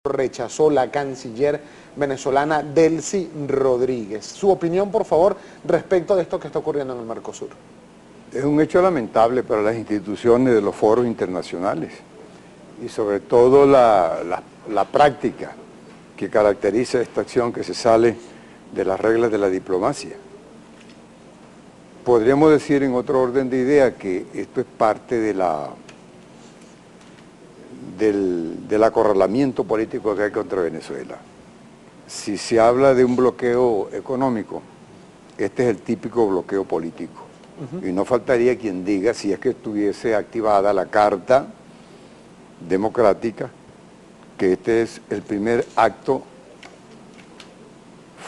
rechazó la canciller venezolana Delcy Rodríguez. Su opinión, por favor, respecto de esto que está ocurriendo en el Mercosur. Es un hecho lamentable para las instituciones de los foros internacionales y sobre todo la práctica que caracteriza esta acción que se sale de las reglas de la diplomacia. Podríamos decir en otro orden de idea que esto es parte del acorralamiento político que hay contra Venezuela. Si se habla de un bloqueo económico, este es el típico bloqueo político. Y no faltaría quien diga, si es que estuviese activada la Carta Democrática, que este es el primer acto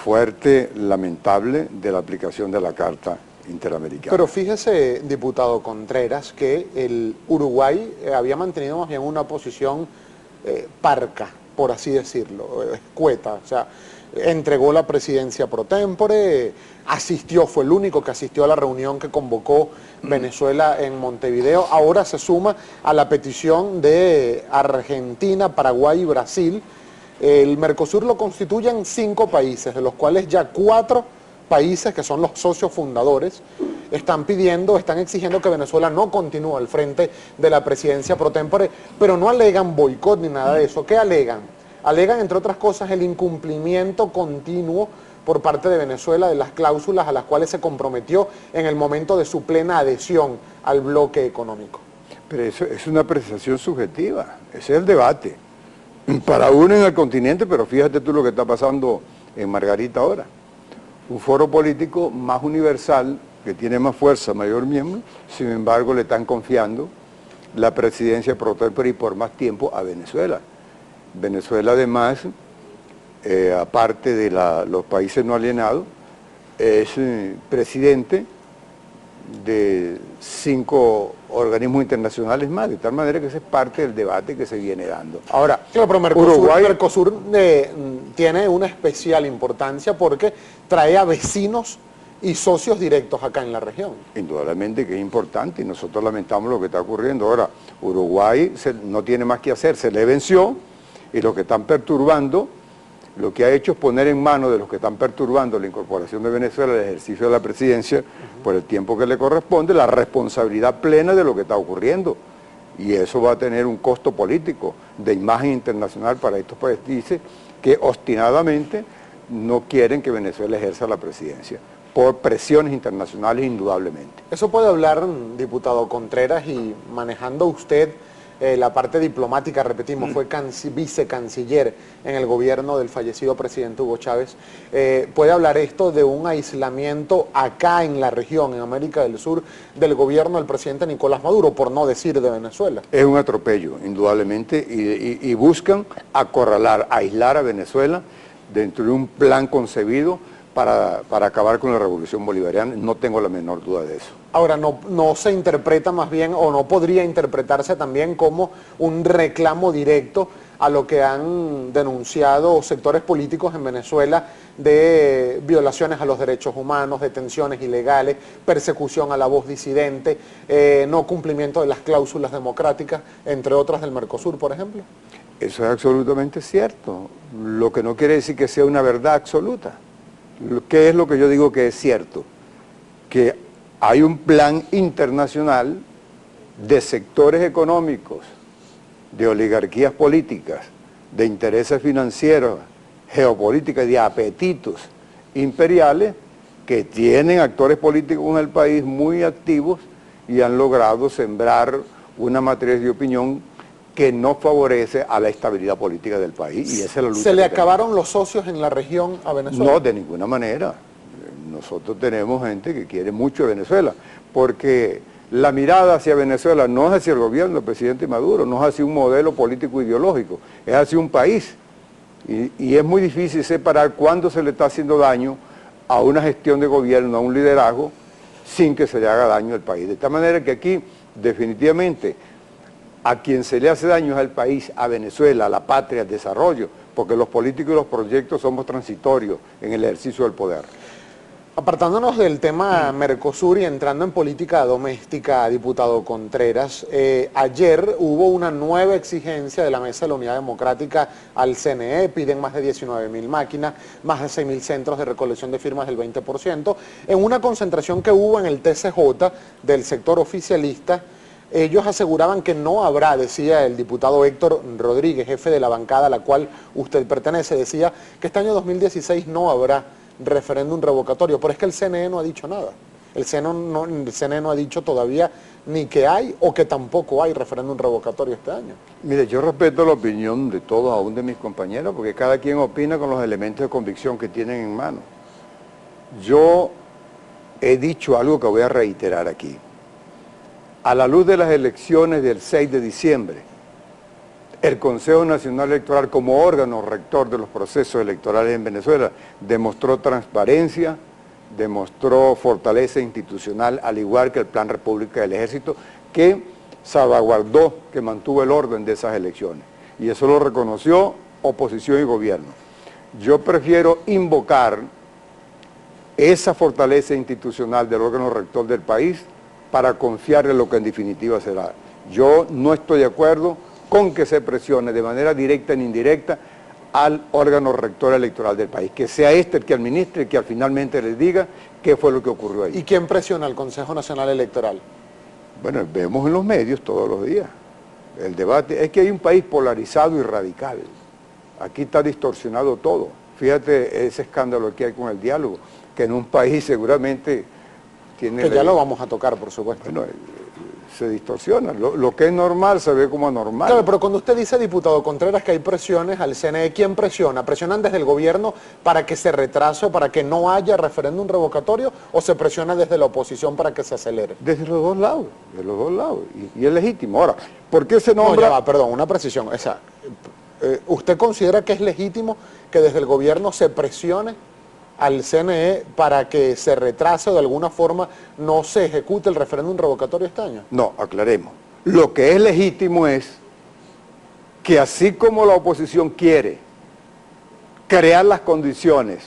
fuerte, lamentable, de la aplicación de la Carta Interamericana. Pero fíjese, diputado Contreras, que el Uruguay había mantenido más bien una posición parca, por así decirlo, escueta, o sea, entregó la presidencia pro tempore, asistió, fue el único que asistió a la reunión que convocó Venezuela en Montevideo, ahora se suma a la petición de Argentina, Paraguay y Brasil. El Mercosur lo constituyen 5 países, de los cuales ya 4 países, que son los socios fundadores, están exigiendo que Venezuela no continúe al frente de la presidencia pro tempore, pero no alegan boicot ni nada de eso. ¿Qué alegan? Alegan, entre otras cosas, el incumplimiento continuo por parte de Venezuela de las cláusulas a las cuales se comprometió en el momento de su plena adhesión al bloque económico. Pero eso es una apreciación subjetiva, ese es el debate. Para uno en el continente, pero fíjate tú lo que está pasando en Margarita ahora. Un foro político más universal, que tiene más fuerza, mayor miembro, sin embargo le están confiando la presidencia pro tempore y por más tiempo a Venezuela. Venezuela además, aparte de los países no alienados, es presidente de 5 organismos internacionales más, de tal manera que ese es parte del debate que se viene dando. Ahora, claro, pero Mercosur tiene una especial importancia porque trae a vecinos y socios directos acá en la región. Indudablemente que es importante y nosotros lamentamos lo que está ocurriendo. Ahora, Uruguay no tiene más que hacer, se le venció y lo que están perturbando, lo que ha hecho es poner en manos de los que están perturbando la incorporación de Venezuela al ejercicio de la presidencia por el tiempo que le corresponde, la responsabilidad plena de lo que está ocurriendo. Y eso va a tener un costo político de imagen internacional para estos países que obstinadamente no quieren que Venezuela ejerza la presidencia, por presiones internacionales indudablemente. Eso puede hablar, diputado Contreras, y manejando usted la parte diplomática, repetimos, fue vicecanciller en el gobierno del fallecido presidente Hugo Chávez. ¿Puede hablar esto de un aislamiento acá en la región, en América del Sur, del gobierno del presidente Nicolás Maduro, por no decir de Venezuela? Es un atropello, indudablemente, y buscan acorralar, aislar a Venezuela dentro de un plan concebido para acabar con la revolución bolivariana. No tengo la menor duda de eso. Ahora, no se interpreta más bien, o no podría interpretarse también como un reclamo directo a lo que han denunciado sectores políticos en Venezuela de violaciones a los derechos humanos, detenciones ilegales, persecución a la voz disidente, no cumplimiento de las cláusulas democráticas, entre otras del Mercosur, por ejemplo? Eso es absolutamente cierto, lo que no quiere decir que sea una verdad absoluta. ¿Qué es lo que yo digo que es cierto? Que hay un plan internacional de sectores económicos, de oligarquías políticas, de intereses financieros, geopolíticas, de apetitos imperiales que tienen actores políticos en el país muy activos y han logrado sembrar una matriz de opinión que no favorece a la estabilidad política del país, y esa es la lucha. ¿Se le acabaron los socios en la región a Venezuela? No, de ninguna manera. Nosotros tenemos gente que quiere mucho a Venezuela, porque la mirada hacia Venezuela no es hacia el gobierno del presidente Maduro, no es hacia un modelo político ideológico, es hacia un país. Y es muy difícil separar cuándo se le está haciendo daño a una gestión de gobierno, a un liderazgo, sin que se le haga daño al país. De tal manera que aquí, definitivamente, a quien se le hace daño es al país, a Venezuela, a la patria, al desarrollo, porque los políticos y los proyectos somos transitorios en el ejercicio del poder. Apartándonos del tema Mercosur y entrando en política doméstica, diputado Contreras, ayer hubo una nueva exigencia de la Mesa de la Unidad Democrática al CNE, piden más de 19.000 máquinas, más de 6.000 centros de recolección de firmas del 20%, en una concentración que hubo en el TCJ del sector oficialista. Ellos aseguraban que no habrá, decía el diputado Héctor Rodríguez, jefe de la bancada a la cual usted pertenece, decía que este año 2016 no habrá referéndum revocatorio, pero es que el CNE no ha dicho nada. El CNE no ha dicho todavía ni que hay o que tampoco hay referéndum revocatorio este año. Mire, yo respeto la opinión de todos, aún de mis compañeros, porque cada quien opina con los elementos de convicción que tienen en mano. Yo he dicho algo que voy a reiterar aquí. A la luz de las elecciones del 6 de diciembre, el Consejo Nacional Electoral, como órgano rector de los procesos electorales en Venezuela, demostró transparencia, demostró fortaleza institucional, al igual que el Plan República del Ejército, que salvaguardó, que mantuvo el orden de esas elecciones. Y eso lo reconoció oposición y gobierno. Yo prefiero invocar esa fortaleza institucional del órgano rector del país para confiar en lo que en definitiva será. Yo no estoy de acuerdo con que se presione de manera directa ni indirecta al órgano rector electoral del país, que sea este el que administre y que finalmente les diga qué fue lo que ocurrió ahí. ¿Y quién presiona al Consejo Nacional Electoral? Bueno, vemos en los medios todos los días el debate. Es que hay un país polarizado y radical. Aquí está distorsionado todo. Fíjate ese escándalo que hay con el diálogo, que en un país seguramente tiene... Que ya lo vamos a tocar, por supuesto. Bueno, se distorsiona. Lo que es normal se ve como anormal. Claro, pero cuando usted dice, diputado Contreras, que hay presiones al CNE, ¿quién presiona? ¿Presionan desde el gobierno para que se retrase o para que no haya referéndum revocatorio o se presiona desde la oposición para que se acelere? Desde los dos lados, de los dos lados. Y es legítimo. Ahora, ¿por qué se nombra...? No, ya va, perdón, una precisión. ¿Usted considera que es legítimo que desde el gobierno se presione al CNE para que se retrase o de alguna forma no se ejecute el referéndum revocatorio este año? No, aclaremos. Lo que es legítimo es que así como la oposición quiere crear las condiciones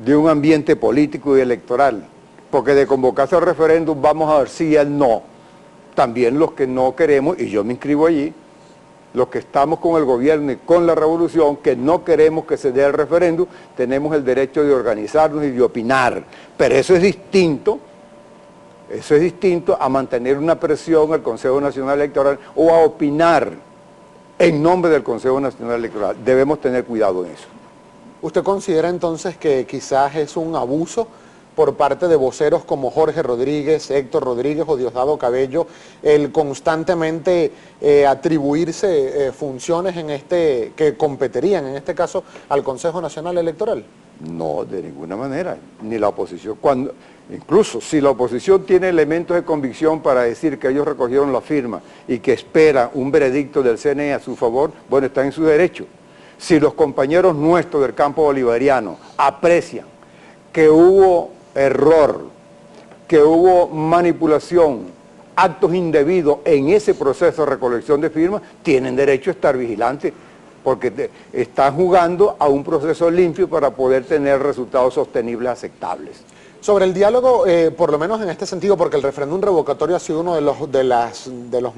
de un ambiente político y electoral, porque de convocarse al referéndum vamos a ver si el no, también los que no queremos, y yo me inscribo allí, los que estamos con el gobierno y con la revolución, que no queremos que se dé el referéndum, tenemos el derecho de organizarnos y de opinar. Pero eso es distinto a mantener una presión al Consejo Nacional Electoral o a opinar en nombre del Consejo Nacional Electoral. Debemos tener cuidado en eso. ¿Usted considera entonces que quizás es un abuso por parte de voceros como Jorge Rodríguez, Héctor Rodríguez o Diosdado Cabello, el constantemente atribuirse funciones que competirían en este caso al Consejo Nacional Electoral? No, de ninguna manera, ni la oposición. Incluso si la oposición tiene elementos de convicción para decir que ellos recogieron la firma y que espera un veredicto del CNE a su favor, bueno, está en su derecho. Si los compañeros nuestros del campo bolivariano aprecian que hubo error, que hubo manipulación, actos indebidos en ese proceso de recolección de firmas, tienen derecho a estar vigilantes, porque están jugando a un proceso limpio para poder tener resultados sostenibles, aceptables. Sobre el diálogo, por lo menos en este sentido, porque el referéndum revocatorio ha sido uno de los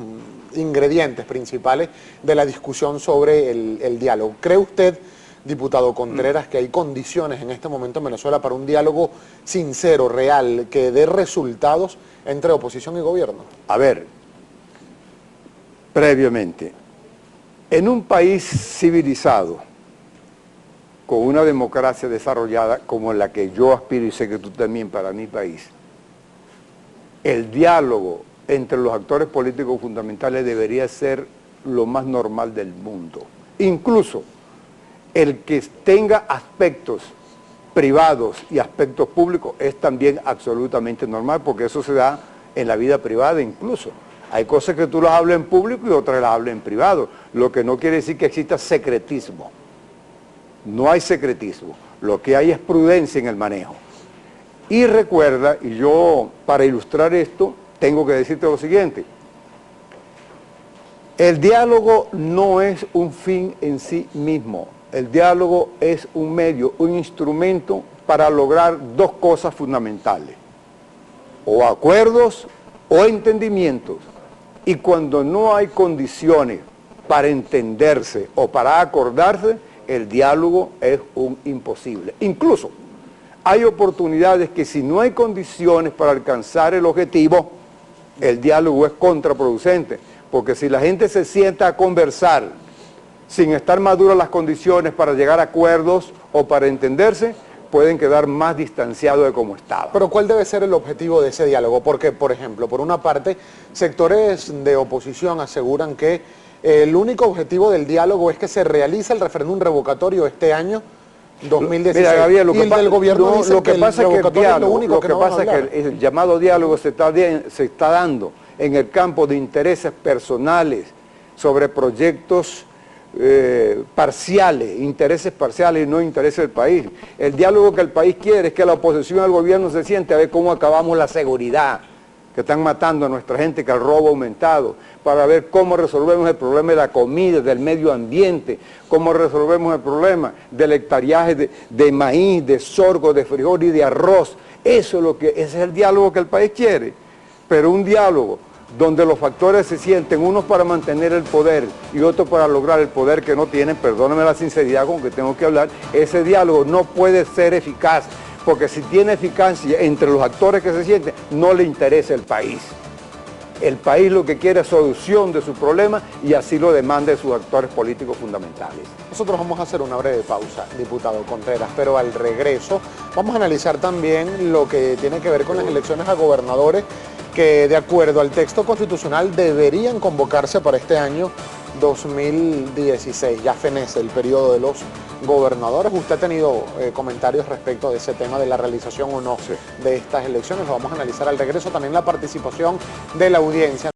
ingredientes principales de la discusión sobre el diálogo. ¿Cree usted, diputado Contreras, que hay condiciones en este momento en Venezuela para un diálogo sincero, real, que dé resultados entre oposición y gobierno? A ver, previamente, en un país civilizado, con una democracia desarrollada como la que yo aspiro y sé que tú también para mi país, el diálogo entre los actores políticos fundamentales debería ser lo más normal del mundo. Incluso el que tenga aspectos privados y aspectos públicos es también absolutamente normal, porque eso se da en la vida privada incluso. Hay cosas que tú las hablas en público y otras las hablas en privado, lo que no quiere decir que exista secretismo. No hay secretismo, lo que hay es prudencia en el manejo. Y recuerda, y yo para ilustrar esto tengo que decirte lo siguiente: el diálogo no es un fin en sí mismo, el diálogo es un medio, un instrumento para lograr dos cosas fundamentales, o acuerdos o entendimientos. Y cuando no hay condiciones para entenderse o para acordarse, el diálogo es un imposible. Incluso hay oportunidades que si no hay condiciones para alcanzar el objetivo, el diálogo es contraproducente, porque si la gente se sienta a conversar sin estar maduras las condiciones para llegar a acuerdos o para entenderse, pueden quedar más distanciados de como estaban. Pero ¿cuál debe ser el objetivo de ese diálogo? Porque, por ejemplo, por una parte, sectores de oposición aseguran que el único objetivo del diálogo es que se realice el referéndum revocatorio este año 2016. Mira, Gabriel, y el del gobierno dice lo que pasa es que el diálogo, lo que pasa es que el llamado diálogo se está dando en el campo de intereses personales sobre proyectos parciales, intereses parciales y no intereses del país. El diálogo que el país quiere es que la oposición al gobierno se siente a ver cómo acabamos la seguridad, que están matando a nuestra gente, que el robo ha aumentado, para ver cómo resolvemos el problema de la comida, del medio ambiente, cómo resolvemos el problema del hectariaje de maíz, de sorgo, de frijol y de arroz. Ese es el diálogo que el país quiere, pero un diálogo donde los factores se sienten, unos para mantener el poder y otros para lograr el poder que no tienen, perdóname la sinceridad con que tengo que hablar, ese diálogo no puede ser eficaz, porque si tiene eficacia entre los actores que se sienten, no le interesa el país. El país lo que quiere es solución de su problema y así lo demanda de sus actores políticos fundamentales. Nosotros vamos a hacer una breve pausa, diputado Contreras, pero al regreso vamos a analizar también lo que tiene que ver con las elecciones a gobernadores que de acuerdo al texto constitucional deberían convocarse para este año 2016. Ya fenece el periodo de los gobernadores. Usted ha tenido comentarios respecto de ese tema de la realización o no de estas elecciones. Lo vamos a analizar al regreso. También la participación de la audiencia.